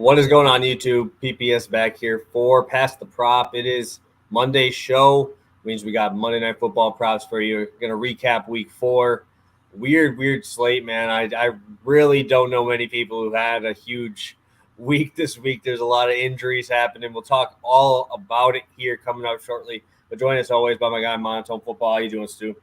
What is going on, YouTube? PPS back here for Past the Prop. It is Monday's show. Means we got Monday Night Football props for you. We're going to recap Week 4. Weird slate, man. I really don't know many people who had a huge week this week. There's a lot of injuries happening. We'll talk all about it here coming up shortly. But join us always by my guy, Monotone Football. How you doing, Stu?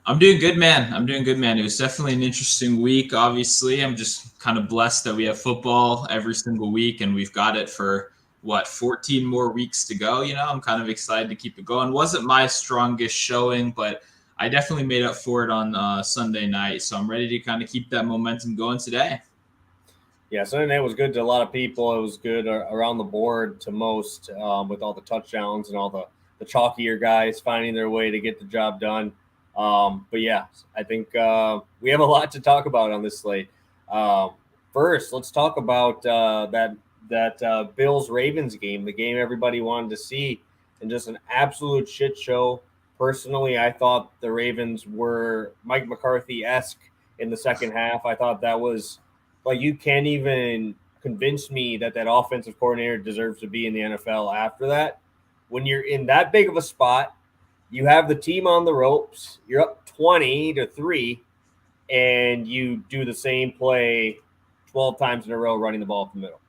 I'm doing good, man. It was definitely an interesting week, obviously. I'm just kind of blessed that we have football every single week, and we've got it for, 14 more weeks to go. I'm kind of excited to keep it going. Wasn't my strongest showing, but I definitely made up for it on Sunday night, so I'm ready to kind of keep that momentum going today. Yeah, Sunday night was good to a lot of people. It was good around the board to most with all the touchdowns and all the chalkier guys finding their way to get the job done. But yeah, I think we have a lot to talk about on this slate. First, let's talk about that Bills-Ravens game, the game everybody wanted to see, and just an absolute shit show. Personally, I thought the Ravens were Mike McCarthy-esque in the second half. I thought that was like you can't even convince me that offensive coordinator deserves to be in the NFL after that. When you're in that big of a spot, you have the team on the ropes. You're up 20-3, and you do the same play 12 times in a row, running the ball up the middle.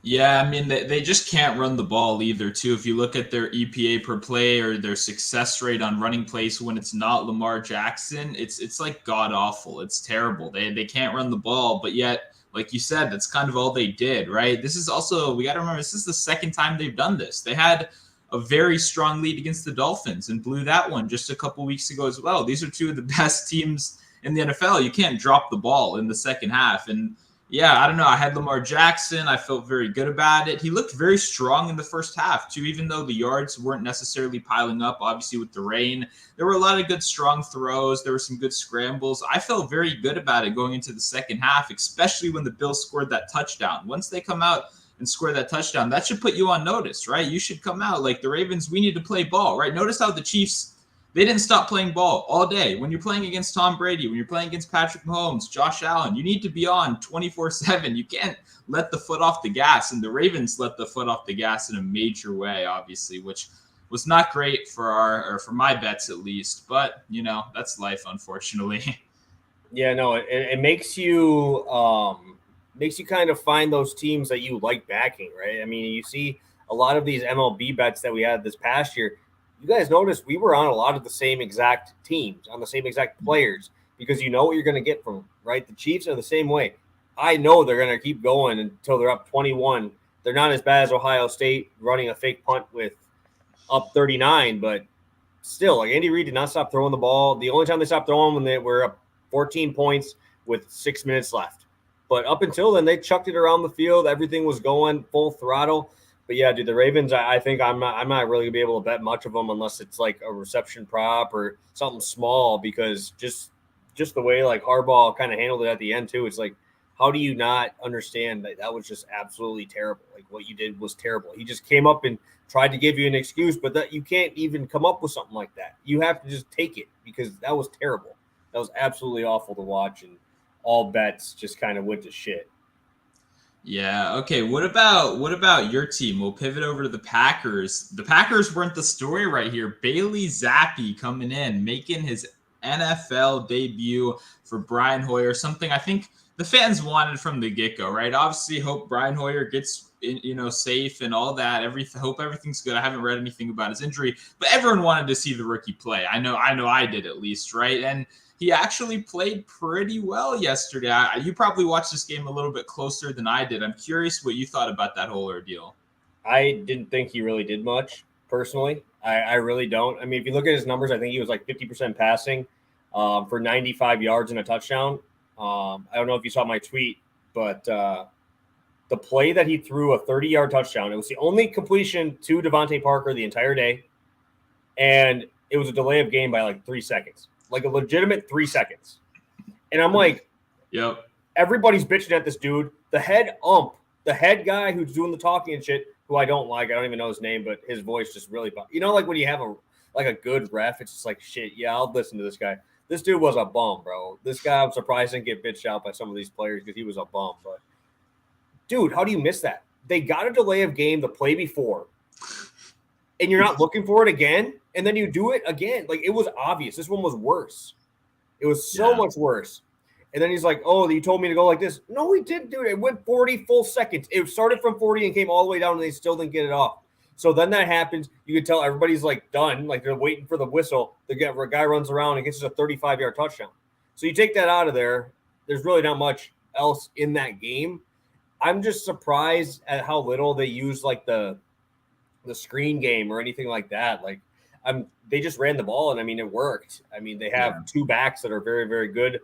Yeah, I mean, they just can't run the ball either, too. If you look at their EPA per play or their success rate on running plays when it's not Lamar Jackson, it's like god-awful. It's terrible. They can't run the ball, but yet, like you said, that's kind of all they did, right? This is also, we got to remember, this is the second time they've done this. They had a very strong lead against the Dolphins and blew that one just a couple weeks ago as well. These are two of the best teams in the NFL. You can't drop the ball in the second half. And yeah, I don't know. I had Lamar Jackson. I felt very good about it. He looked very strong in the first half, too, even though the yards weren't necessarily piling up, obviously, with the rain. There were a lot of good, strong throws. There were some good scrambles. I felt very good about it going into the second half, especially when the Bills scored that touchdown. Once they come out and score that touchdown, that should put you on notice, right? You should come out like the Ravens, we need to play ball, right? Notice how the Chiefs, they didn't stop playing ball all day. When you're playing against Tom Brady, when you're playing against Patrick Mahomes, Josh Allen, you need to be on 24/7. You can't let the foot off the gas. And the Ravens let the foot off the gas in a major way, obviously, which was not great for my bets at least. But, that's life, unfortunately. Yeah, no, it makes you kind of find those teams that you like backing, right? I mean, you see a lot of these MLB bets that we had this past year. You guys noticed we were on a lot of the same exact teams, on the same exact players, because you know what you're going to get from them, right? The Chiefs are the same way. I know they're going to keep going until they're up 21. They're not as bad as Ohio State running a fake punt with up 39, but still, like Andy Reid did not stop throwing the ball. The only time they stopped throwing when they were up 14 points with 6 minutes left. But up until then, they chucked it around the field. Everything was going full throttle. But yeah, dude, the Ravens, I think I'm not really gonna be able to bet much of them unless it's like a reception prop or something small, because just the way like Harbaugh kind of handled it at the end too. It's like, how do you not understand that was just absolutely terrible? Like what you did was terrible. He just came up and tried to give you an excuse, but that you can't even come up with something like that. You have to just take it because that was terrible. That was absolutely awful to watch, and all bets just kind of went to shit. Yeah. Okay. What about your team? We'll pivot over to the Packers. The Packers weren't the story right here. Bailey Zappi coming in, making his NFL debut for Brian Hoyer. Something I think the fans wanted from the get-go, right? Obviously, hope Brian Hoyer gets safe and all that. Hope everything's good. I haven't read anything about his injury, but everyone wanted to see the rookie play. I know I did at least, right? And he actually played pretty well yesterday. You probably watched this game a little bit closer than I did. I'm curious what you thought about that whole ordeal. I didn't think he really did much, personally. I really don't. I mean, if you look at his numbers, I think he was like 50% passing for 95 yards and a touchdown. I don't know if you saw my tweet, but the play that he threw a 30-yard touchdown, it was the only completion to Devontae Parker the entire day, and it was a delay of game by like 3 seconds. Like a legitimate 3 seconds. And I'm like, yep. Everybody's bitching at this dude. The head guy who's doing the talking and shit, who I don't like. I don't even know his name, but his voice just really, like when you have a good ref, it's just like, shit, yeah, I'll listen to this guy. This dude was a bum, bro. This guy, I'm surprised didn't get bitched out by some of these players because he was a bum. But dude, how do you miss that? They got a delay of game the play before, and you're not looking for it again, and then you do it again. Like, it was obvious. This one was worse. It was so much worse. And then he's like, oh, you told me to go like this. No, we didn't do it. It went 40 full seconds. It started from 40 and came all the way down, and they still didn't get it off. So then that happens. You can tell everybody's like done. Like, they're waiting for the whistle. The guy runs around and gets us a 35-yard touchdown. So you take that out of there. There's really not much else in that game. I'm just surprised at how little they use like the screen game or anything like that. Like, they just ran the ball, and I mean, it worked. I mean, they have two backs that are very, very good.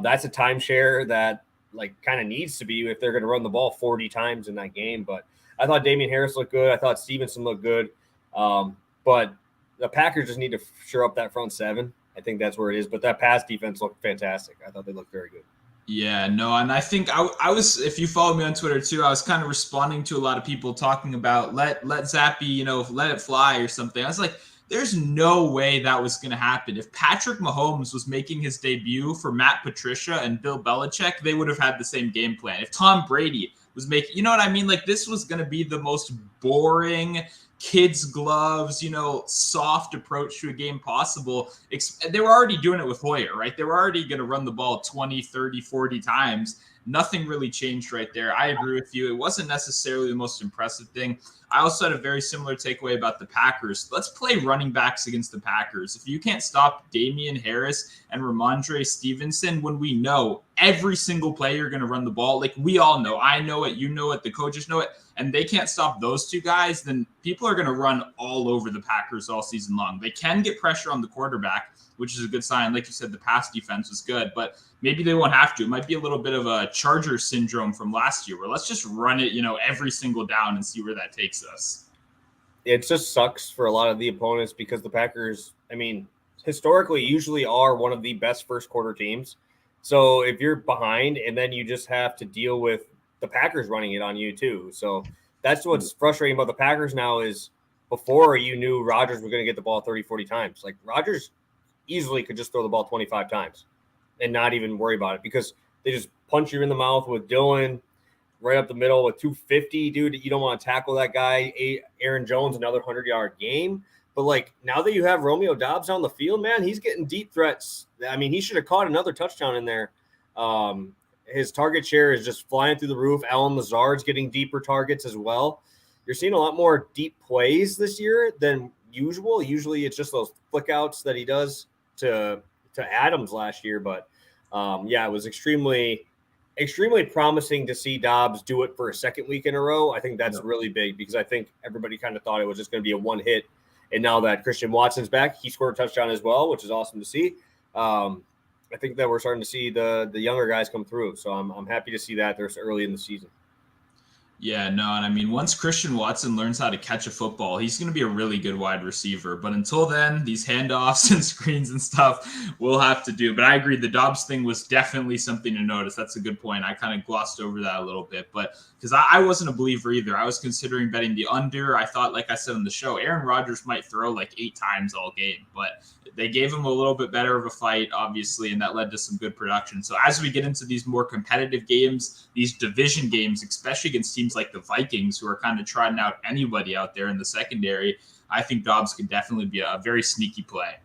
That's a timeshare that like kind of needs to be if they're going to run the ball 40 times in that game. But I thought Damian Harris looked good. I thought Stevenson looked good. But the Packers just need to shore up that front seven. I think that's where it is. But that pass defense looked fantastic. I thought they looked very good. Yeah, no, and I think I was, if you follow me on Twitter too, I was kind of responding to a lot of people talking about let Zappy, let it fly or something. I was like, there's no way that was going to happen. If Patrick Mahomes was making his debut for Matt Patricia and Bill Belichick, they would have had the same game plan. If Tom Brady was making, you know what I mean? Like, this was going to be the most boring kids gloves, soft approach to a game possible. They were already doing it with Hoyer, right? They were already going to run the ball 20, 30, 40 times. Nothing really changed right there. I agree with you. It wasn't necessarily the most impressive thing. I also had a very similar takeaway about the Packers. Let's play running backs against the Packers. If you can't stop Damian Harris and Ramondre Stevenson, when we know every single play you're going to run the ball, like we all know, I know it, you know it, the coaches know it, and they can't stop those two guys, then people are going to run all over the Packers all season long. They can get pressure on the quarterback, which is a good sign. Like you said, the pass defense was good, but maybe they won't have to. It might be a little bit of a Charger syndrome from last year where let's just run it, every single down and see where that takes us. It just sucks for a lot of the opponents because the Packers, I mean, historically usually are one of the best first quarter teams. So if you're behind and then you just have to deal with the Packers running it on you too. So that's what's frustrating about the Packers now is before you knew Rodgers was going to get the ball 30, 40 times. Like Rodgers easily could just throw the ball 25 times and not even worry about it because they just punch you in the mouth with Dillon right up the middle with 250, dude. You don't want to tackle that guy. Aaron Jones, another 100-yard game. But, like, now that you have Romeo Doubs on the field, man, he's getting deep threats. I mean, he should have caught another touchdown in there. His target share is just flying through the roof. Allen Lazard's getting deeper targets as well. You're seeing a lot more deep plays this year than usual. Usually it's just those flick outs that he does to Adams last year. But, it was extremely promising to see Doubs do it for a second week in a row. I think that's really big because I think everybody kind of thought it was just going to be a one hit. And now that Christian Watson's back, he scored a touchdown as well, which is awesome to see. I think that we're starting to see the younger guys come through. So I'm happy to see that there's early in the season. Yeah, no, and I mean, once Christian Watson learns how to catch a football, he's going to be a really good wide receiver. But until then, these handoffs and screens and stuff we'll have to do. But I agree, the Dobbs thing was definitely something to notice. That's a good point. I kind of glossed over that a little bit. But because I wasn't a believer either. I was considering betting the under. I thought, like I said on the show, Aaron Rodgers might throw like 8 times all game. But they gave him a little bit better of a fight, obviously, and that led to some good production. So as we get into these more competitive games, these division games, especially against teams like the Vikings, who are kind of trotting out anybody out there in the secondary, I think Dobbs could definitely be a very sneaky play.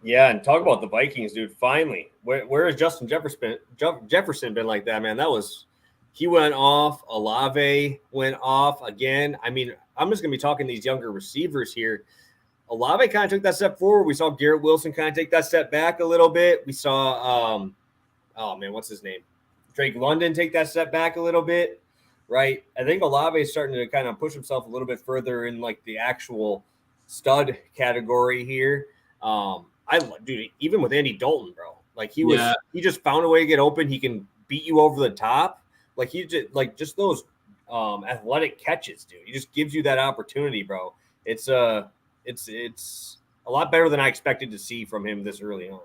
Yeah, and talk about the Vikings, dude. Finally, where has Justin Jefferson been like that, man? He went off. Olave went off again. I mean, I'm just going to be talking these younger receivers here. Olave kind of took that step forward. We saw Garrett Wilson kind of take that step back a little bit. We saw, what's his name? Drake London take that step back a little bit, right? I think Olave is starting to kind of push himself a little bit further in like the actual stud category here. Even with Andy Dalton, bro, like he just found a way to get open. He can beat you over the top. Like he just those athletic catches, dude. He just gives you that opportunity, bro. It's a lot better than I expected to see from him this early on.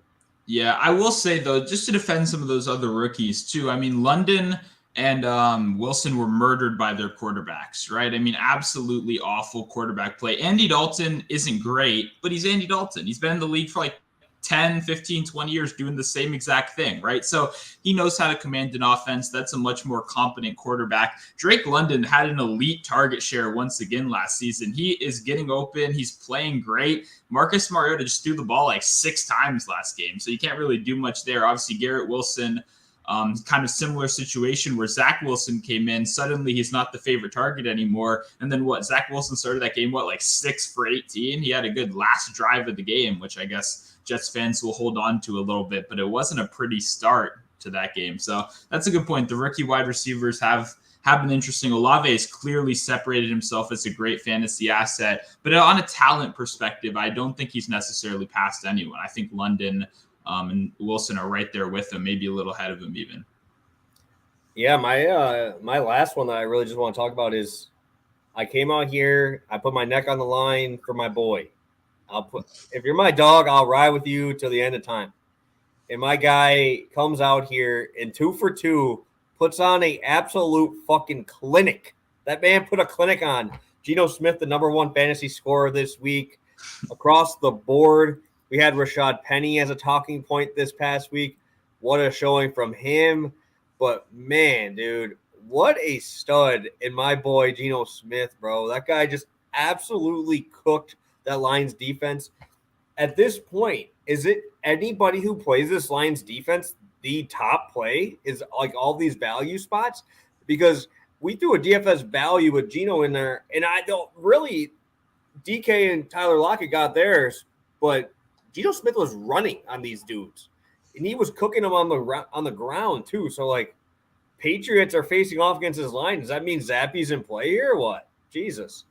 Yeah, I will say, though, just to defend some of those other rookies, too, I mean, London and Wilson were murdered by their quarterbacks, right? I mean, absolutely awful quarterback play. Andy Dalton isn't great, but he's Andy Dalton. He's been in the league for like 10, 15, 20 years doing the same exact thing, right? So he knows how to command an offense. That's a much more competent quarterback. Drake London had an elite target share once again last season. He is getting open. He's playing great. Marcus Mariota just threw the ball like 6 times last game, so you can't really do much there. Obviously, Garrett Wilson, kind of similar situation where Zach Wilson came in. Suddenly, he's not the favorite target anymore. And then Zach Wilson started that game, like 6 for 18? He had a good last drive of the game, which I guess Jets fans will hold on to a little bit, but it wasn't a pretty start to that game. So that's a good point. The rookie wide receivers have been interesting. Olave has clearly separated himself as a great fantasy asset, but on a talent perspective, I don't think he's necessarily passed anyone. I think London and Wilson are right there with him, maybe a little ahead of him even. Yeah, my last one that I really just want to talk about is I came out here, I put my neck on the line for my boy. If you're my dog, I'll ride with you till the end of time. And my guy comes out here and 2 for 2 puts on a absolute fucking clinic. That man put a clinic on. Geno Smith, the number 1 fantasy scorer this week, across the board. We had Rashad Penny as a talking point this past week. What a showing from him. But man, dude, what a stud in my boy Geno Smith, bro. That guy just absolutely cooked that Lions defense. At this point, is it anybody who plays this Lions defense the top play is like all these value spots? Because we threw a DFS value with Geno in there, and I don't really DK and Tyler Lockett got theirs, but Geno Smith was running on these dudes, and he was cooking them on the ground too. So like, Patriots are facing off against his line. Does that mean Zappy's in play here or what? Jesus.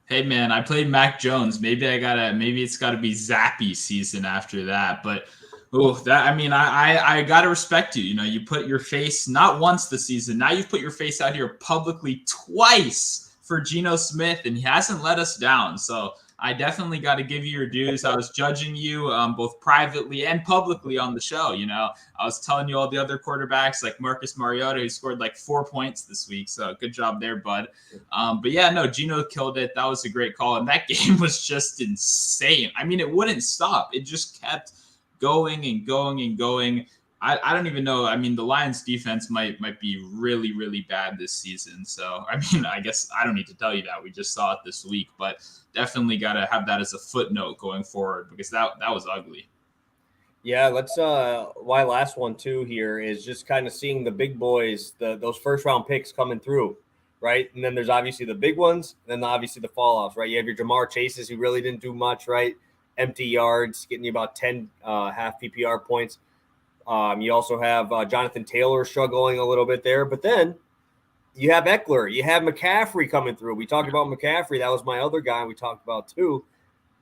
Hey man, I played Mac Jones. Maybe it's gotta be Zappy season after that. But I gotta respect you. You know, you put your face not once this season. Now you've put your face out here publicly twice for Geno Smith, and he hasn't let us down. So I definitely got to give you your dues. I was judging you both privately and publicly on the show. You know, I was telling you all the other quarterbacks like Marcus Mariota, who scored like 4 points this week. So good job there, bud. But yeah, no, Geno killed it. That was a great call. And that game was just insane. I mean, it wouldn't stop. It just kept going and going and going. I don't even know. I mean, the Lions defense might be really, really bad this season. So, I mean, I guess I don't need to tell you that. We just saw it this week, but definitely got to have that as a footnote going forward because that was ugly. Yeah, let's my last one too here is just kind of seeing the big boys, those first round picks coming through, right? And then there's obviously the big ones, and then obviously the fall offs, right? You have your Jamar Chases who really didn't do much, right? Empty yards, getting you about 10 half PPR points. You also have Jonathan Taylor struggling a little bit there, but then you have Eckler, you have McCaffrey coming through. We talked about McCaffrey. That was my other guy we talked about too.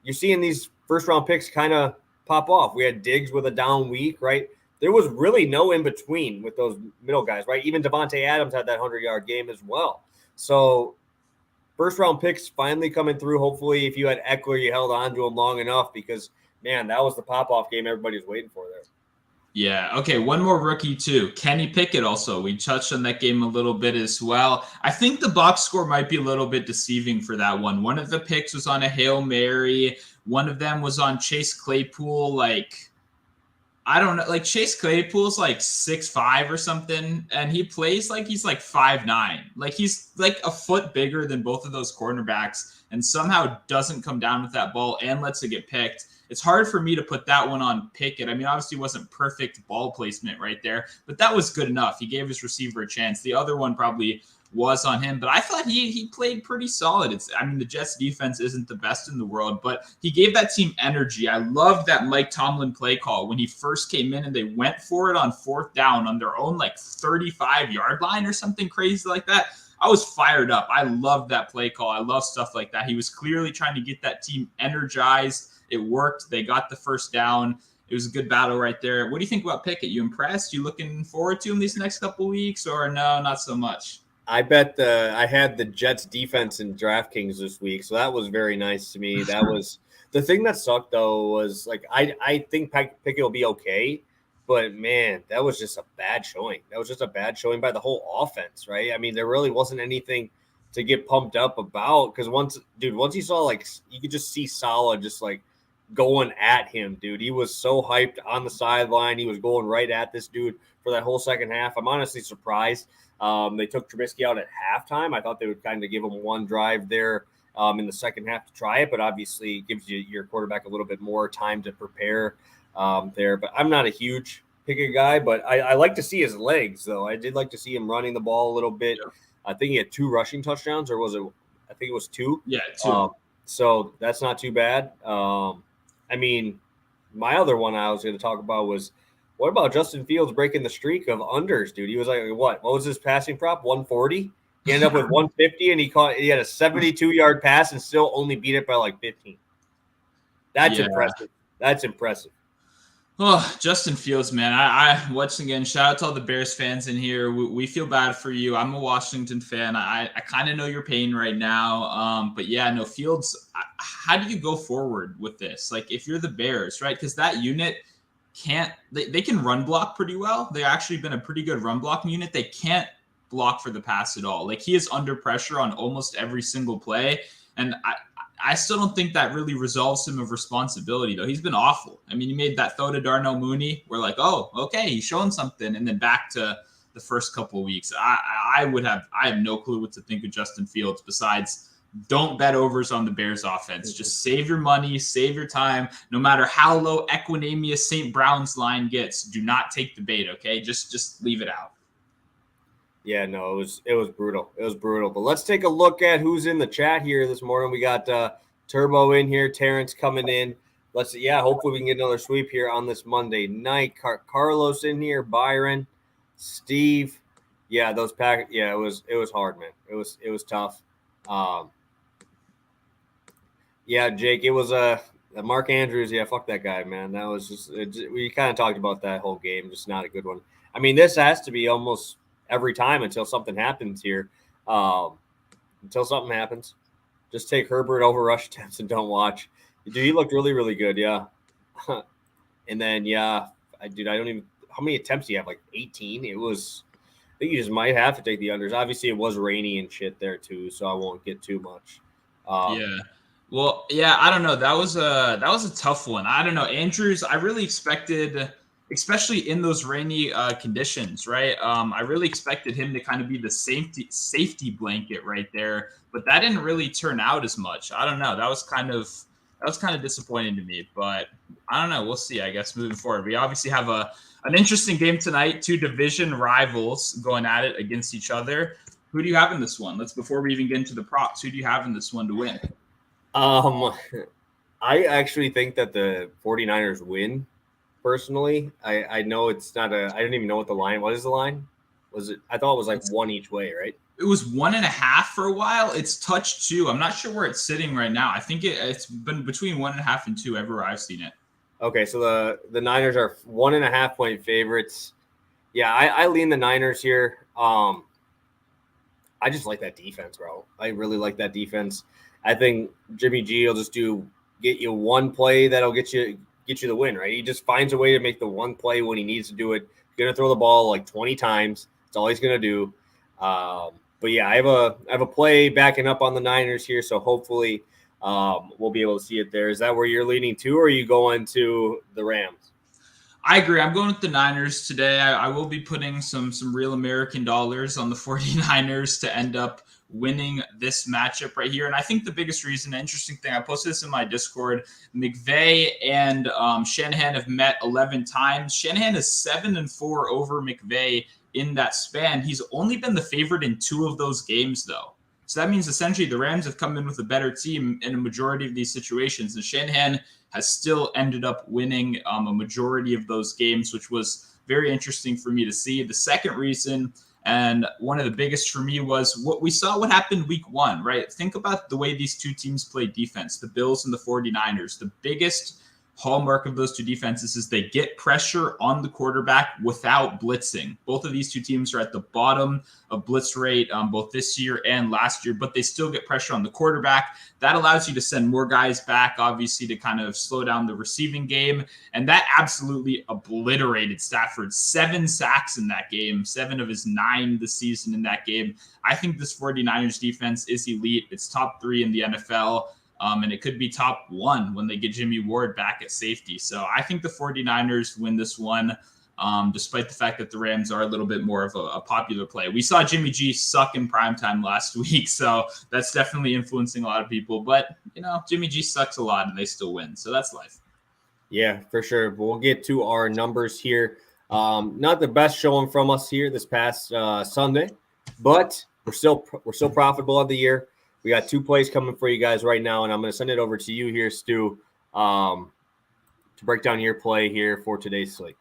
You're seeing these first round picks kind of pop off. We had Diggs with a down week, right? There was really no in between with those middle guys, right? Even Devontae Adams had that 100-yard game as well. So first round picks finally coming through. Hopefully, if you had Eckler, you held on to him long enough because, man, that was the pop off game everybody was waiting for there. Yeah. Okay. One more rookie too. Kenny Pickett also. We touched on that game a little bit as well. I think the box score might be a little bit deceiving for that one. One of the picks was on a Hail Mary. One of them was on Chase Claypool. Like, I don't know. Like Chase Claypool's like 6'5" or something. And he plays like he's like 5'9". Like he's like a foot bigger than both of those cornerbacks and somehow doesn't come down with that ball and lets it get picked. It's hard for me to put that one on Pickett. I mean, obviously it wasn't perfect ball placement right there, but that was good enough. He gave his receiver a chance. The other one probably was on him, but I thought he played pretty solid. The Jets defense isn't the best in the world, but he gave that team energy. I loved that Mike Tomlin play call when he first came in and they went for it on 4th down on their own like 35-yard line or something crazy like that. I was fired up. I loved that play call. I love stuff like that. He was clearly trying to get that team energized. It worked. They got the first down. It was a good battle right there. What do you think about Pickett? You impressed? You looking forward to him these next couple of weeks, or no, not so much? I bet I had the Jets defense in DraftKings this week, so that was very nice to me. That was the thing that sucked though was like I think Pickett will be okay, but man, that was just a bad showing. That was just a bad showing by the whole offense, right? I mean, there really wasn't anything to get pumped up about because once you saw like you could just see Salah just like going at him, dude. He was so hyped on the sideline. He was going right at this dude for that whole second half. I'm honestly surprised. They took Trubisky out at halftime. I thought they would kind of give him one drive there in the second half to try it, but obviously it gives you your quarterback a little bit more time to prepare there. But I'm not a huge Pickett guy, but I like to see his legs, though. I did like to see him running the ball a little bit. Yeah. I think he had 2 rushing touchdowns, or was it? I think it was 2. Yeah, 2. So that's not too bad. I mean, my other one I was going to talk about was, what about Justin Fields breaking the streak of unders, dude? He was like, what was his passing prop? 140? He ended up with 150, and he had a 72-yard pass and still only beat it by like 15. That's impressive. That's impressive. Oh, Justin Fields, man. I once again, shout out to all the Bears fans in here. We feel bad for you. I'm a Washington fan. I kind of know your pain right now. But yeah, no, Fields, how do you go forward with this? Like, if you're the Bears, right? Because that unit they can run block pretty well. They've actually been a pretty good run blocking unit. They can't block for the pass at all. Like, he is under pressure on almost every single play. And I still don't think that really resolves him of responsibility, though. He's been awful. I mean, he made that throw to Darnell Mooney. We're like, oh, okay, he's showing something. And then back to the first couple of weeks. I have no clue what to think of Justin Fields besides don't bet overs on the Bears offense. Just save your money, save your time. No matter how low Equinemius St. Brown's line gets, do not take the bait, okay? Just leave it out. Yeah, no, it was brutal. It was brutal. But let's take a look at who's in the chat here this morning. We got Turbo in here, Terrence coming in. Hopefully we can get another sweep here on this Monday night. Carlos in here, Byron, Steve. Yeah, those pack. Yeah, it was hard, man. It was tough. Yeah, Jake, it was Mark Andrews. Yeah, fuck that guy, man. That was we kind of talked about that whole game. Just not a good one. I mean, this has to be almost every time until something happens here. Until something happens, just take Herbert over rush attempts and don't watch. Dude, he looked really, really good. Yeah. And then, I don't even – how many attempts do you have? Like 18? I think you just might have to take the unders. Obviously, it was rainy and shit there too, so I won't get too much. Yeah. Well, yeah, I don't know. That was a tough one. I don't know. Andrews, I really expected – especially in those rainy conditions, right? I really expected him to kind of be the safety blanket right there, but that didn't really turn out as much. I don't know. That was kind of disappointing to me, but I don't know. We'll see, I guess, moving forward. We obviously have an interesting game tonight. 2 division rivals going at it against each other. Who do you have in this one? Before we even get into the props, who do you have in this one to win? I actually think that the 49ers win. Personally, I know it's not I don't even know what the line. What is the line? I thought it was like 1 each way, right? It was 1.5 for a while. It's touched 2. I'm not sure where it's sitting right now. I think it's been between 1.5 and 2 everywhere I've seen it. Okay, so the Niners are 1.5 point favorites. Yeah, I lean the Niners here. I just like that defense, bro. I really like that defense. I think Jimmy G will just get you one play that'll get you the win, right? He just finds a way to make the one play when he needs to do it. He's going to throw the ball like 20 times. That's all he's going to do. But yeah, I have a play backing up on the Niners here, so hopefully we'll be able to see it there. Is that where you're leaning to, or are you going to the Rams? I agree. I'm going with the Niners today. I will be putting some real American dollars on the 49ers to end up winning this matchup right here. And I think the biggest reason, interesting thing, I posted this in my Discord, McVay and Shanahan have met 11 times. Shanahan is 7-4 over McVay in that span. He's only been the favorite in 2 of those games, though. So that means essentially the Rams have come in with a better team in a majority of these situations. And Shanahan has still ended up winning a majority of those games, which was very interesting for me to see. The second reason, and one of the biggest for me, was what happened week 1, right? Think about the way these 2 teams play defense, the Bills and the 49ers. The biggest hallmark of those 2 defenses is they get pressure on the quarterback without blitzing. Both of these 2 teams are at the bottom of blitz rate both this year and last year, but they still get pressure on the quarterback. That allows you to send more guys back, obviously, to kind of slow down the receiving game. And that absolutely obliterated Stafford. 7 sacks in that game, 7 of his 9 this season in that game. I think this 49ers defense is elite. It's top 3 in the NFL. And it could be top 1 when they get Jimmy Ward back at safety. So I think the 49ers win this one, despite the fact that the Rams are a little bit more of a popular play. We saw Jimmy G suck in primetime last week, so that's definitely influencing a lot of people. But, Jimmy G sucks a lot and they still win. So that's life. Yeah, for sure. We'll get to our numbers here. Not the best showing from us here this past Sunday, but we're still profitable of the year. We got 2 plays coming for you guys right now, and I'm going to send it over to you here, Stu, to break down your play here for today's slate.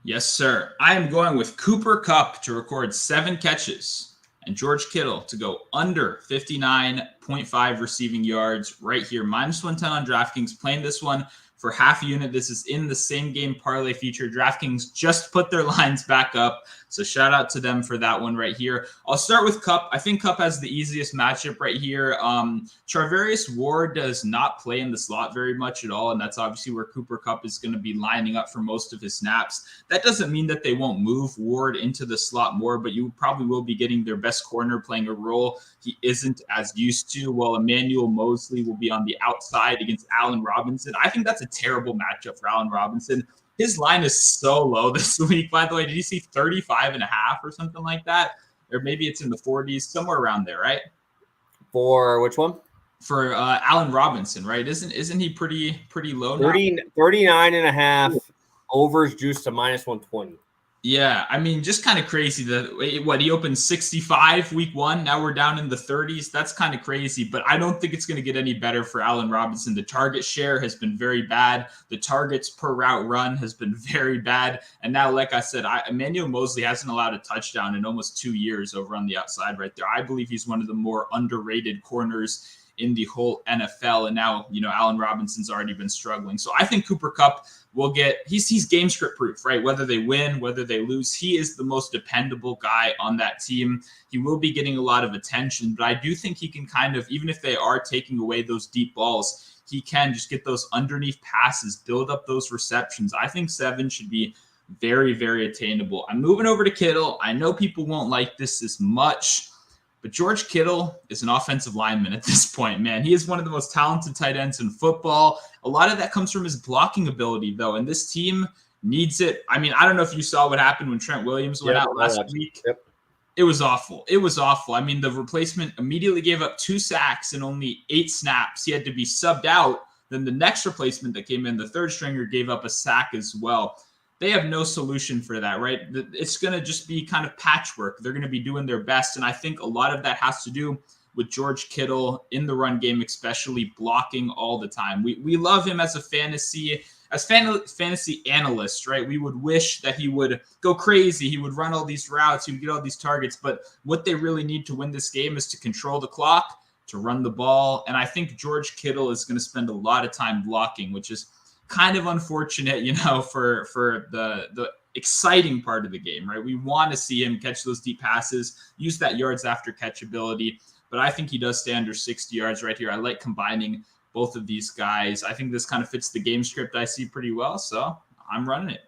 Yes, sir. I am going with Cooper Kupp to record 7 catches and George Kittle to go under 59.5 receiving yards right here. -110 on DraftKings. Playing this one for half a unit. This is in the same game parlay feature. DraftKings just put their lines back up, so shout out to them for that one right here. I'll start with Kupp. I think Kupp has the easiest matchup right here. Charvarius Ward does not play in the slot very much at all, and that's obviously where Cooper Kupp is going to be lining up for most of his snaps. That doesn't mean that they won't move Ward into the slot more, but you probably will be getting their best corner playing a role he isn't as used to, while Emmanuel Mosley will be on the outside against Allen Robinson. I think that's a terrible matchup for Allen Robinson. His line is so low this week, by the way. Did you see 35.5 or something like that? Or maybe it's in the 40s, somewhere around there, right? For which one? For Allen Robinson, right? Isn't he pretty low now? 39.5, overs juiced to -120. Yeah, I mean, just kind of crazy that he opened 65 week 1. Now we're down in the 30s. That's kind of crazy, but I don't think it's going to get any better for Allen Robinson. The target share has been very bad. The targets per route run has been very bad. And now, like I said, Emmanuel Mosley hasn't allowed a touchdown in almost 2 years over on the outside right there. I believe he's one of the more underrated corners in the whole NFL. And now, Allen Robinson's already been struggling. So I think Cooper Kupp will he's game script proof, right? Whether they win, whether they lose, he is the most dependable guy on that team. He will be getting a lot of attention, but I do think he can kind of, even if they are taking away those deep balls, he can just get those underneath passes, build up those receptions. I think 7 should be very, very attainable. I'm moving over to Kittle. I know people won't like this as much, but George Kittle is an offensive lineman at this point, man. He is one of the most talented tight ends in football. A lot of that comes from his blocking ability, though, and this team needs it. I mean, I don't know if you saw what happened when Trent Williams went out last week. Yep. It was awful. It was awful. I mean, the replacement immediately gave up 2 sacks and only 8 snaps. He had to be subbed out. Then the next replacement that came in, the third stringer, gave up a sack as well. They have no solution for that, right? It's going to just be kind of patchwork. They're going to be doing their best. And I think a lot of that has to do with George Kittle in the run game, especially blocking all the time. We love him as a fantasy analyst, right? We would wish that he would go crazy. He would run all these routes. He would get all these targets. But what they really need to win this game is to control the clock, to run the ball. And I think George Kittle is going to spend a lot of time blocking, which is kind of unfortunate, for the exciting part of the game, right? We want to see him catch those deep passes, use that yards after catch ability, but I think he does stay under 60 yards right here. I like combining both of these guys. I think this kind of fits the game script I see pretty well, so I'm running it.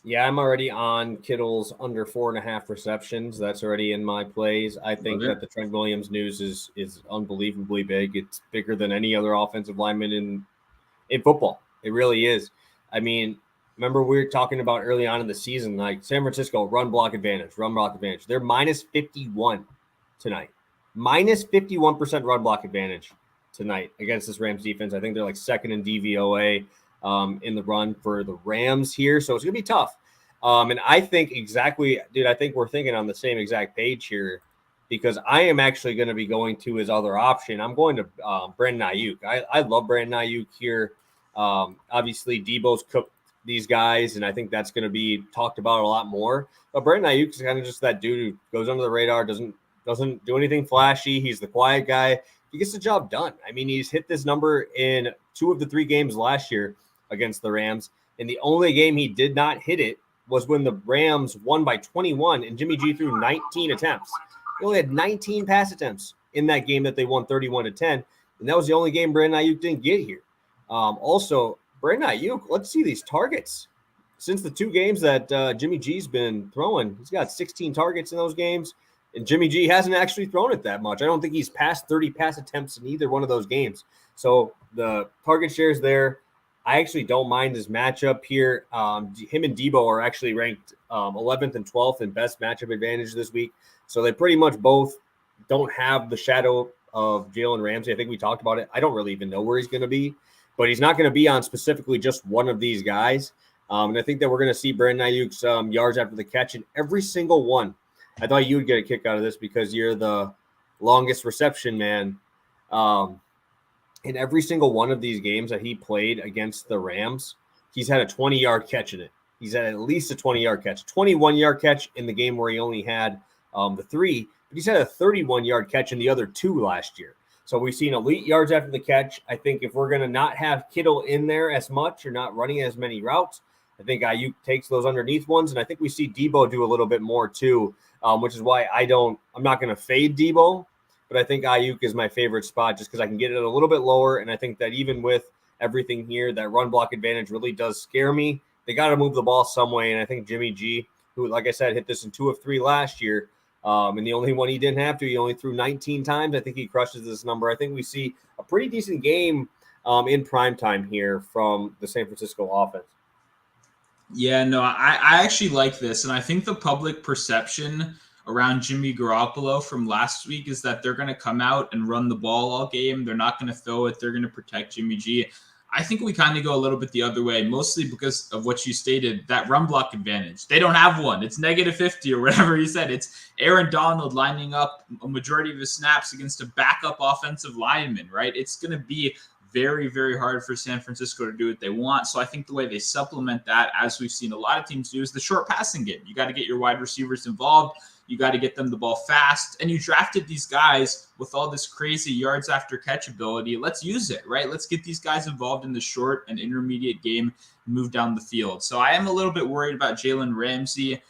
Yeah, I'm already on Kittle's under 4.5 receptions. That's already in my plays. I think that the Trent Williams news is unbelievably big. It's bigger than any other offensive lineman in football. It really is. I mean, remember we were talking about early on in the season, like San Francisco, run block advantage. They're -51 tonight. -51% run block advantage tonight against this Rams defense. I think they're like second in DVOA in the run for the Rams here. So it's going to be tough. And I think I think we're thinking on the same exact page here, because I am actually going to be going to his other option. I'm going to Brandon Ayuk. I love Brandon Ayuk here. Obviously, Debo's cooked these guys, and I think that's going to be talked about a lot more. But Brandon Ayuk is kind of just that dude who goes under the radar, doesn't do anything flashy. He's the quiet guy. He gets the job done. I mean, he's hit this number in 2 of the 3 games last year against the Rams, and the only game he did not hit it was when the Rams won by 21, and Jimmy G threw 19 attempts. He only had 19 pass attempts in that game that they won 31-10, and that was the only game Brandon Ayuk didn't get here. Also, Brandon Ayuk, let's see these targets. Since the 2 games that Jimmy G's been throwing, he's got 16 targets in those games. And Jimmy G hasn't actually thrown it that much. I don't think he's passed 30 pass attempts in either one of those games. So the target shares there. I actually don't mind this matchup here. Him and Debo are actually ranked 11th and 12th in best matchup advantage this week. So they pretty much both don't have the shadow of Jalen Ramsey. I think we talked about it. I don't really even know where he's going to be, but he's not going to be on specifically just one of these guys. And I think that we're going to see Brandon Ayuk's yards after the catch in every single one. I thought you would get a kick out of this because you're the longest reception man. In every single one of these games that he played against the Rams, he's had a 20-yard catch in it. He's had at least a 20-yard catch, 21-yard catch in the game where he only had the 3, but he's had a 31-yard catch in the other 2 last year. So we've seen elite yards after the catch. I think if we're going to not have Kittle in there as much or not running as many routes, I think Ayuk takes those underneath ones, and I think we see Debo do a little bit more too, which is why I'm not going to fade Debo, but I think Ayuk is my favorite spot just because I can get it a little bit lower, and I think that even with everything here, that run block advantage really does scare me. They got to move the ball some way, and I think Jimmy G, who, like I said, hit this in 2 of 3 last year, and the only one he didn't have to, he only threw 19 times. I think he crushes this number. I think we see a pretty decent game in primetime here from the San Francisco offense. Yeah, no, I actually like this, and I think the public perception around Jimmy Garoppolo from last week is that they're going to come out and run the ball all game. They're not going to throw it. They're going to protect Jimmy G. I think we kind of go a little bit the other way, mostly because of what you stated, that run block advantage. They don't have one. It's -50 or whatever you said. It's Aaron Donald lining up a majority of his snaps against a backup offensive lineman, right? It's going to be very, very hard for San Francisco to do what they want. So I think the way they supplement that, as we've seen a lot of teams do, is the short passing game. You got to get your wide receivers involved. You got to get them the ball fast. And you drafted these guys with all this crazy yards after catch ability. Let's use it, right? Let's get these guys involved in the short and intermediate game and move down the field. So I am a little bit worried about Jalen Ramsey.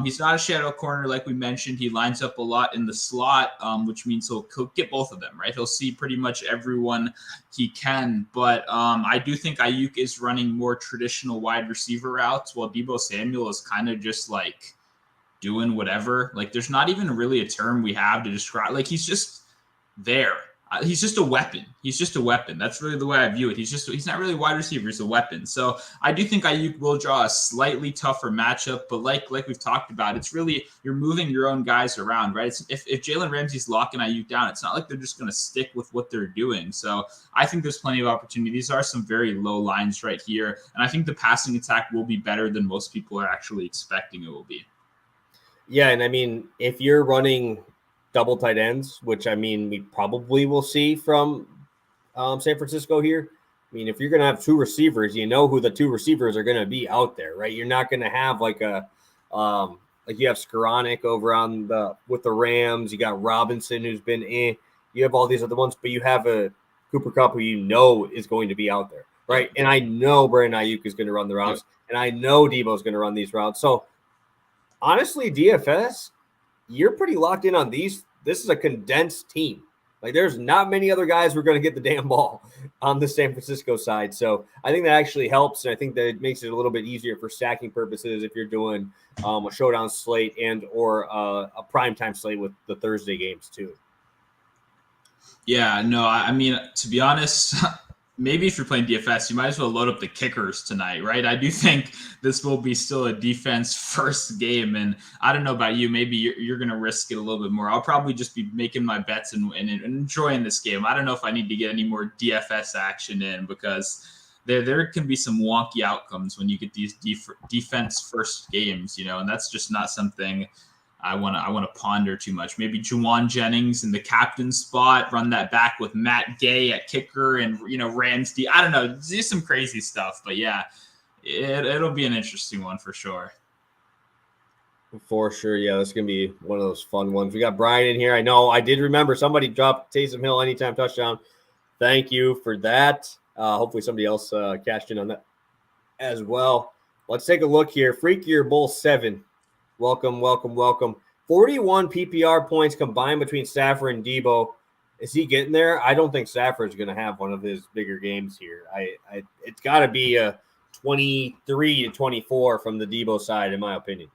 He's not a shadow corner, like we mentioned. He lines up a lot in the slot, which means he'll get both of them, right? He'll see pretty much everyone he can. But I do think Ayuk is running more traditional wide receiver routes, while Deebo Samuel is kind of just like doing whatever. Like, there's not even really a term we have to describe. Like, he's just there. He's just a weapon. He's just a weapon. That's really the way I view it. He's not really a wide receiver. He's a weapon. So I do think Ayuk will draw a slightly tougher matchup. But like we've talked about, it's really you're moving your own guys around, right? If Jalen Ramsey's locking Ayuk down, it's not like they're just going to stick with what they're doing. So I think there's plenty of opportunity. These are some very low lines right here. And I think the passing attack will be better than most people are actually expecting it will be. Yeah, and I mean, if you're running double tight ends, which I mean we probably will see from San Francisco here. I mean, if you're going to have 2 receivers, you know who the 2 receivers are going to be out there, right? You're not going to have like a like you have Skoranek over on with the Rams. You got Robinson, who's been in. You have all these other ones, but you have a Cooper Kupp who you know is going to be out there, right? And I know Brandon Ayuk is going to run the routes, and I know Debo is going to run these routes. So honestly, DFS, you're pretty locked in on these. This is a condensed team. Like, there's not many other guys who are going to get the damn ball on the San Francisco side. So I think that actually helps, and I think that it makes it a little bit easier for stacking purposes if you're doing a showdown slate and or a primetime slate with the Thursday games too. Yeah, no, I mean, to be honest, maybe if you're playing DFS, you might as well load up the kickers tonight, right? I do think this will be still a defense first game. And I don't know about you, maybe you're going to risk it a little bit more. I'll probably just be making my bets and enjoying this game. I don't know if I need to get any more DFS action in because there can be some wonky outcomes when you get these defense first games, and that's just not something I want to ponder too much. Maybe Juwan Jennings in the captain spot, run that back with Matt Gay at kicker and, Ramsey. I don't know, do some crazy stuff. But yeah, it'll be an interesting one for sure. For sure. Yeah, that's going to be one of those fun ones. We got Brian in here. I know I did remember somebody dropped Taysom Hill anytime touchdown. Thank you for that. Hopefully somebody else cashed in on that as well. Let's take a look here. Freak Year Bowl 7. Welcome. 41 PPR points combined between Stafford and Debo. Is he getting there? I don't think Stafford's going to have one of his bigger games here. It's got to be a 23-24 from the Debo side, in my opinion.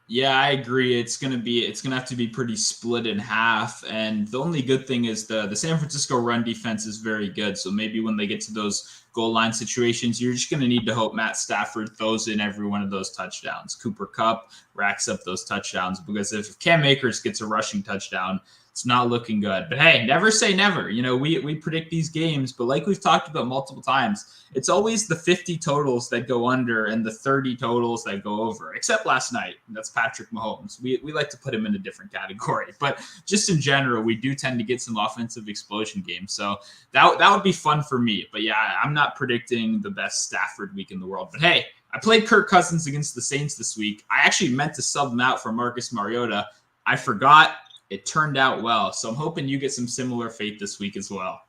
Yeah, I agree. It's gonna have to be pretty split in half. And the only good thing is the San Francisco run defense is very good. So maybe when they get to those goal line situations, you're just gonna need to hope Matt Stafford throws in every one of those touchdowns. Cooper Kupp racks up those touchdowns, because if Cam Akers gets a rushing touchdown, it's not looking good. But hey, never say never. We predict these games, but like we've talked about multiple times, it's always the 50 totals that go under and the 30 totals that go over, except last night. That's Patrick Mahomes. We like to put him in a different category. But just in general, we do tend to get some offensive explosion games. So that would be fun for me. But yeah, I'm not predicting the best Stafford week in the world. But hey, I played Kirk Cousins against the Saints this week. I actually meant to sub him out for Marcus Mariota. I forgot. It turned out well. So I'm hoping you get some similar fate this week as well.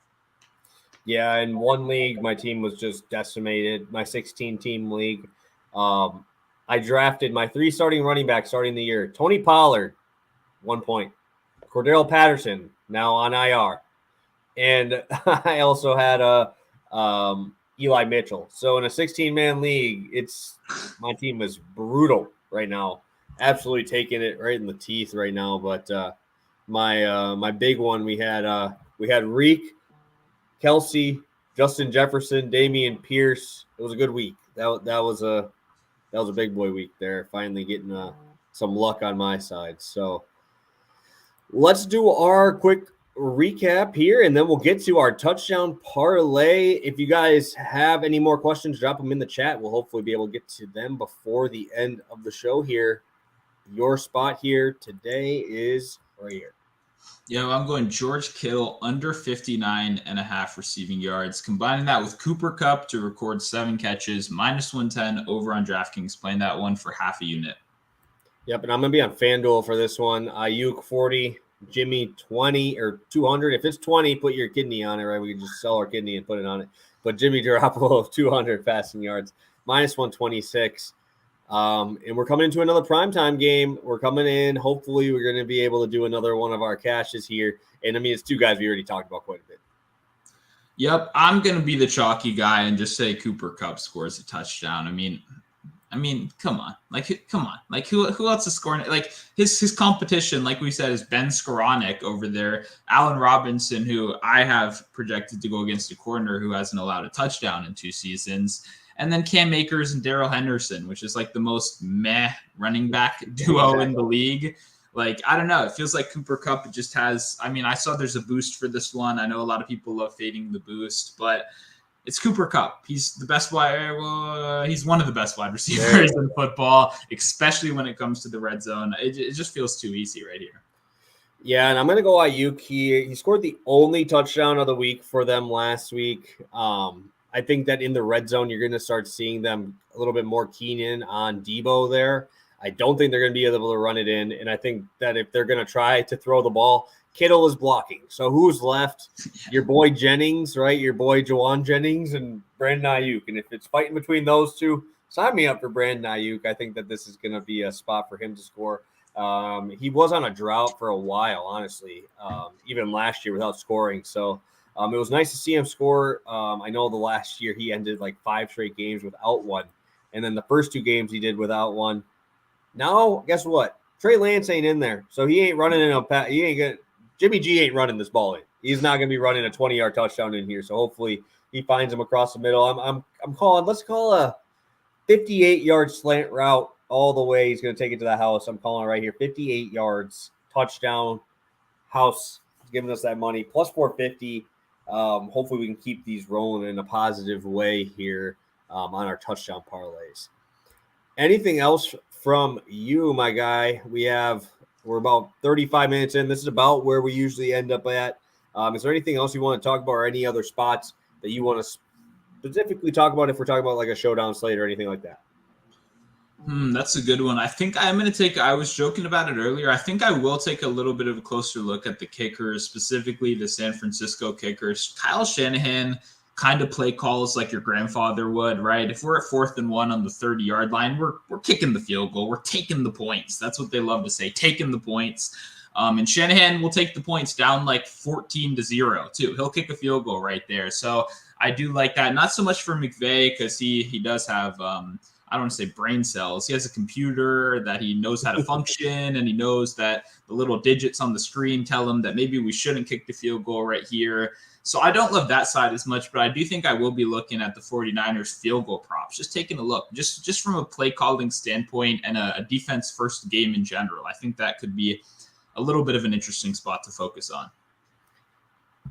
Yeah, in one league, my team was just decimated. My 16-team league. I drafted my 3 starting running backs starting the year. Tony Pollard, 1 point. Cordell Patterson, now on IR. And I also had Eli Mitchell. So in a 16-man league, my team is brutal right now. Absolutely taking it right in the teeth right now. But my big one, we had Reek, Kelsey, Justin Jefferson, Damian Pierce. It was a good week. That was a big boy week there. Finally getting some luck on my side. So let's do our quick recap here, and then we'll get to our touchdown parlay. If you guys have any more questions, drop them in the chat. We'll hopefully be able to get to them before the end of the show here. Your spot here today is right here. Yeah, well, I'm going George Kittle under 59.5 receiving yards. Combining that with Cooper Kupp to record 7 catches, -110 over on DraftKings. Playing that one for half a unit. Yep, and I'm going to be on FanDuel for this one. Ayuk 40, Jimmy 20 or 200. If it's 20, put your kidney on it, right? We can just sell our kidney and put it on it. But Jimmy Garoppolo of 200 passing yards, -126. And we're coming into another primetime game. We're coming in. Hopefully, we're going to be able to do another one of our caches here. And I mean, it's 2 guys we already talked about quite a bit. Yep, I'm going to be the chalky guy and just say Cooper Kupp scores a touchdown. I mean, come on. Come on. Who else is scoring? Like, his competition, like we said, is Ben Skoranek over there. Allen Robinson, who I have projected to go against a corner who hasn't allowed a touchdown in 2 seasons. And then Cam Akers and Darrell Henderson, which is like the most meh running back duo in the league. Like, I don't know. It feels like Cooper Kupp just has – I mean, I saw there's a boost for this one. I know a lot of people love fading the boost, but it's Cooper Kupp. He's the best he's one of the best wide receivers in football, especially when it comes to the red zone. It just feels too easy right here. Yeah, and I'm going to go Ayuk. He scored the only touchdown of the week for them last week. I think that in the red zone, you're going to start seeing them a little bit more keen in on Debo there. I don't think they're going to be able to run it in. And I think that if they're going to try to throw the ball, Kittle is blocking. So who's left? Your boy Jennings, right? Your boy Jawan Jennings and Brandon Ayuk. And if it's fighting between those two, sign me up for Brandon Ayuk. I think that this is going to be a spot for him to score. He was on a drought for a while, honestly, even last year without scoring. So it was nice to see him score. I know the last year he ended like 5 straight games without one. And then the first 2 games he did without one. Now, guess what? Trey Lance ain't in there. So he ain't running in a he ain't gonna Jimmy G ain't running this ball in. He's not gonna be running a 20-yard touchdown in here. So hopefully he finds him across the middle. I'm calling, let's call a 58-yard slant route all the way. He's gonna take it to the house. I'm calling it right here. 58 yards, touchdown, house giving us that money, plus 450. Hopefully we can keep these rolling in a positive way here on our touchdown parlays. Anything else from you, my guy? We're about 35 minutes in. This is about where we usually end up at. Is there anything else you want to talk about, or any other spots that you want to specifically talk about if we're talking about like a showdown slate or anything like that? That's a good one. I think I'm going to take – I was joking about it earlier. I think I will take a little bit of a closer look at the kickers, specifically the San Francisco kickers. Kyle Shanahan kind of play calls like your grandfather would, right? If we're at 4th and 1 on the 30-yard line, we're kicking the field goal. We're taking the points. That's what they love to say, taking the points. And Shanahan will take the points down like 14-0 too. He'll kick a field goal right there. So I do like that. Not so much for McVay because he does have I don't want to say brain cells. He has a computer that he knows how to function, and he knows that the little digits on the screen tell him that maybe we shouldn't kick the field goal right here. So I don't love that side as much, but I do think I will be looking at the 49ers field goal props, just taking a look, just from a play calling standpoint and a defense first game in general. I think that could be a little bit of an interesting spot to focus on.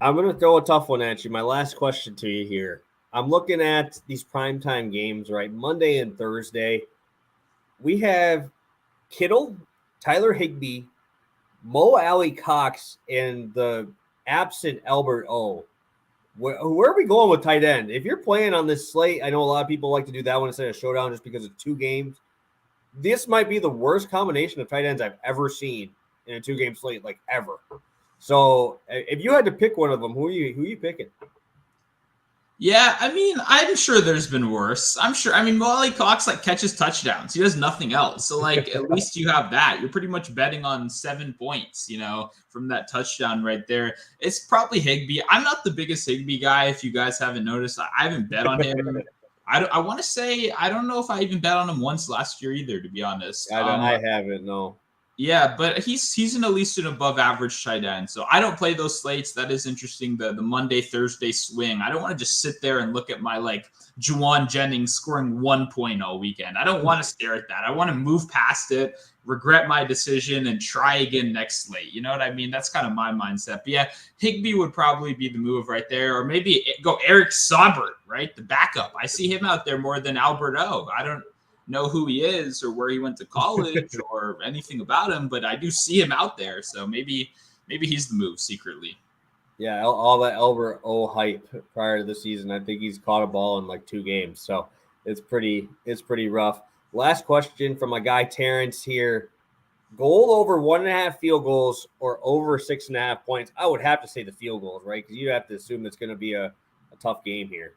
I'm going to throw a tough one at you. My last question to you here. I'm looking at these primetime games, right? Monday and Thursday. We have Kittle, Tyler Higbee, Mo Alley Cox, and the absent Albert O. Where are we going with tight end? If you're playing on this slate, I know a lot of people like to do that one instead of showdown just because it's 2 games. This might be the worst combination of tight ends I've ever seen in a 2-game slate, like ever. So if you had to pick one of them, who are you picking? Yeah, I mean, I'm sure there's been worse. I'm sure. I mean, Molly Cox catches touchdowns. He does nothing else. So at least you have that. You're pretty much betting on 7 points, from that touchdown right there. It's probably Higbee. I'm not the biggest Higbee guy. If you guys haven't noticed, I haven't bet on him. I want to say I don't know if I even bet on him once last year either, to be honest. I haven't. No. Yeah, but he's at least an above average tight end. So I don't play those slates. That is interesting. The Monday, Thursday swing. I don't want to just sit there and look at my Juwan Jennings scoring 1 point all weekend. I don't want to stare at that. I want to move past it, regret my decision, and try again next slate. You know what I mean? That's kind of my mindset. But yeah, Higbee would probably be the move right there. Or maybe go Eric Saubert, right? The backup. I see him out there more than Albert O. I don't know who he is or where he went to college or anything about him, but I do see him out there. So maybe he's the move secretly. Yeah, all that Albert O hype prior to the season. I think he's caught a ball in 2 games. So it's pretty rough. Last question from my guy Terrence here. Goal over 1.5 field goals or over 6.5 points. I would have to say the field goals, right? Because you have to assume it's going to be a tough game here.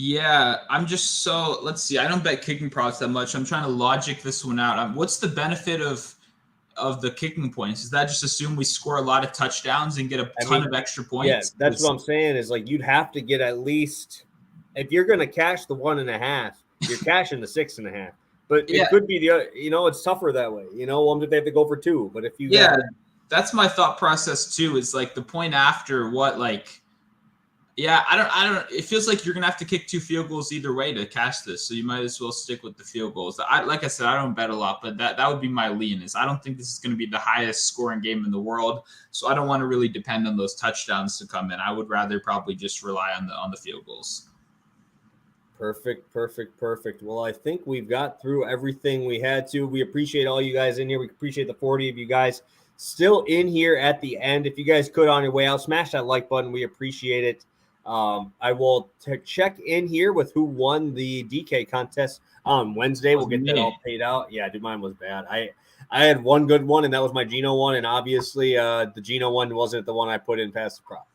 Yeah, let's see. I don't bet kicking props that much. I'm trying to logic this one out. What's the benefit of the kicking points? Is that just assume we score a lot of touchdowns and get a ton of extra points? Yeah, that's what I'm saying is you'd have to get at least, if you're going to cash the 1.5, you're cashing the 6.5. But it could be it's tougher that way. They have to go for 2. But if you that's my thought process too. Is the point after what Yeah, I don't. It feels like you're gonna have to kick 2 field goals either way to cash this, so you might as well stick with the field goals. Like I said, I don't bet a lot, but that would be my lean. Is I don't think this is going to be the highest scoring game in the world, so I don't want to really depend on those touchdowns to come in. I would rather probably just rely on the field goals. Perfect. Well, I think we've got through everything we had to. We appreciate all you guys in here. We appreciate the 40 of you guys still in here at the end. If you guys could on your way out, smash that like button. We appreciate it. I will check in here with who won the DK contest on Wednesday. We'll get that all paid out. Yeah, dude, mine was bad. I had one good one, and that was my Geno one, and obviously the Geno one wasn't the one I put in past the prop.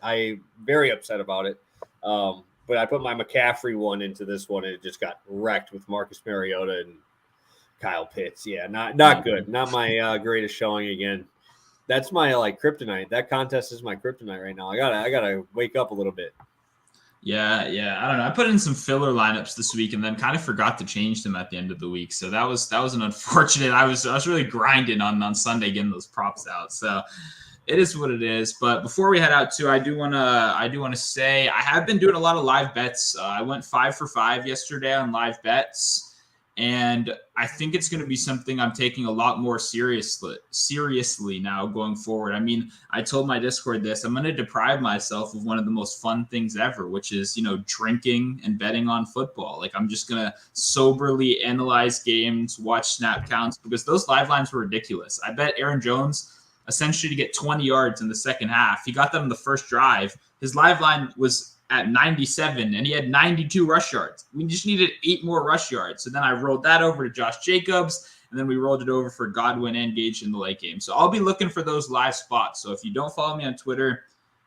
I'm very upset about it. But I put my McCaffrey one into this one, and it just got wrecked with Marcus Mariota and Kyle Pitts. Yeah, not good. Not my greatest showing again. That's my kryptonite. That contest is my kryptonite right now. I gotta wake up a little bit. Yeah. I don't know. I put in some filler lineups this week and then kind of forgot to change them at the end of the week. So that was an unfortunate. I was really grinding on Sunday getting those props out. So it is what it is. But before we head out too, I do wanna say I have been doing a lot of live bets. I went 5 for 5 yesterday on live bets. And I think it's going to be something I'm taking a lot more seriously now going forward. I mean, I told my Discord this. I'm going to deprive myself of one of the most fun things ever, which is, drinking and betting on football. I'm just going to soberly analyze games, watch snap counts, because those live lines were ridiculous. I bet Aaron Jones essentially to get 20 yards in the second half. He got them in the first drive. His live line was at 97 and he had 92 rush yards. We just needed 8 more rush yards. So then I rolled that over to Josh Jacobs, and then we rolled it over for Godwin and Gage in the late game. So I'll be looking for those live spots. So if you don't follow me on Twitter,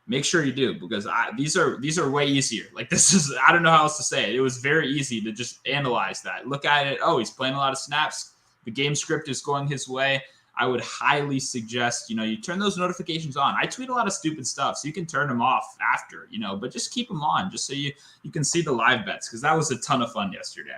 make sure you do, because these are way easier. This is, I don't know how else to say it. It was very easy to just analyze that. Look at it. Oh, he's playing a lot of snaps. The game script is going his way. I would highly suggest, you turn those notifications on. I tweet a lot of stupid stuff, so you can turn them off after, but just keep them on just so you can see the live bets, because that was a ton of fun yesterday.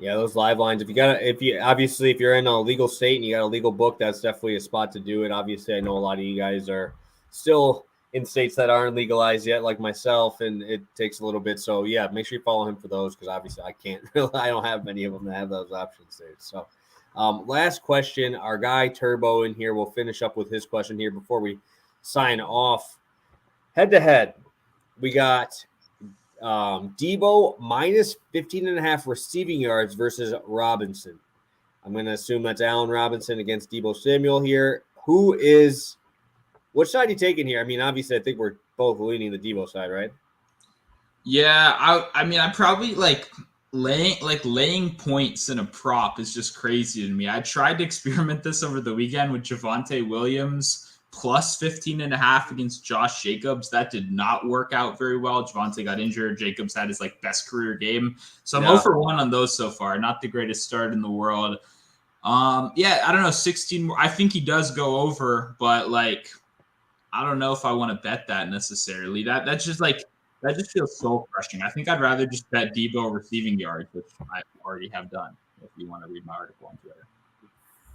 Yeah, those live lines. If you're in a legal state and you got a legal book, that's definitely a spot to do it. Obviously, I know a lot of you guys are still in states that aren't legalized yet, like myself, and it takes a little bit. So yeah, make sure you follow him for those because obviously I can't. I don't have many of them that have those options there. So, last question, our guy Turbo in here. We'll finish up with his question here before we sign off. Head to head, we got Debo minus 15.5 receiving yards versus Robinson. I'm going to assume that's Allen Robinson against Debo Samuel here. Which side are you taking here? I mean, obviously, I think we're both leaning the Debo side, right? Yeah, I mean, I probably laying points in a prop is just crazy to me. I tried to experiment this over the weekend with Javonte Williams plus 15.5 against Josh Jacobs. That did not work out very well. Javonte got injured. Jacobs had his best career game. So I'm 0 for 1 on those so far. Not the greatest start in the world. Yeah, I don't know, 16 more. I think he does go over, but I don't know if I want to bet that necessarily. That just feels soul crushing. I think I'd rather just bet Debo receiving yards, which I already have done. If you want to read my article on Twitter.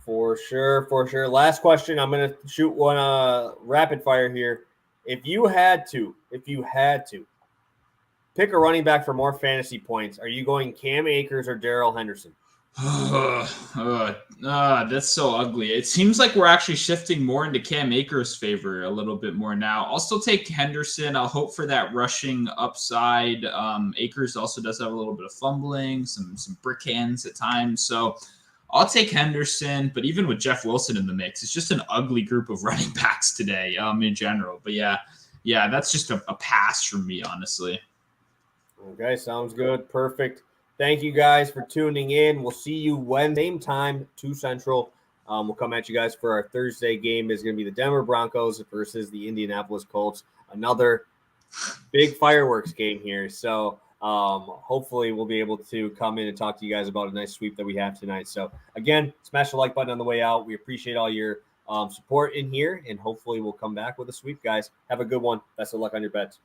For sure. Last question. I'm gonna shoot one rapid fire here. If you had to pick a running back for more fantasy points, are you going Cam Akers or Darrell Henderson? That's so ugly. It seems like we're actually shifting more into Cam Akers' favor a little bit more now. I'll still take Henderson. I'll hope for that rushing upside. Akers also does have a little bit of fumbling, some brick hands at times. So I'll take Henderson, but even with Jeff Wilson in the mix, it's just an ugly group of running backs today in general. But yeah, that's just a pass from me, honestly. Okay, sounds good. Perfect. Thank you guys for tuning in. We'll see you Wednesday, same time, 2 Central. We'll come at you guys for our Thursday game. Is going to be the Denver Broncos versus the Indianapolis Colts. Another big fireworks game here. So hopefully we'll be able to come in and talk to you guys about a nice sweep that we have tonight. So again, smash the like button on the way out. We appreciate all your support in here, and hopefully we'll come back with a sweep, guys. Have a good one. Best of luck on your bets.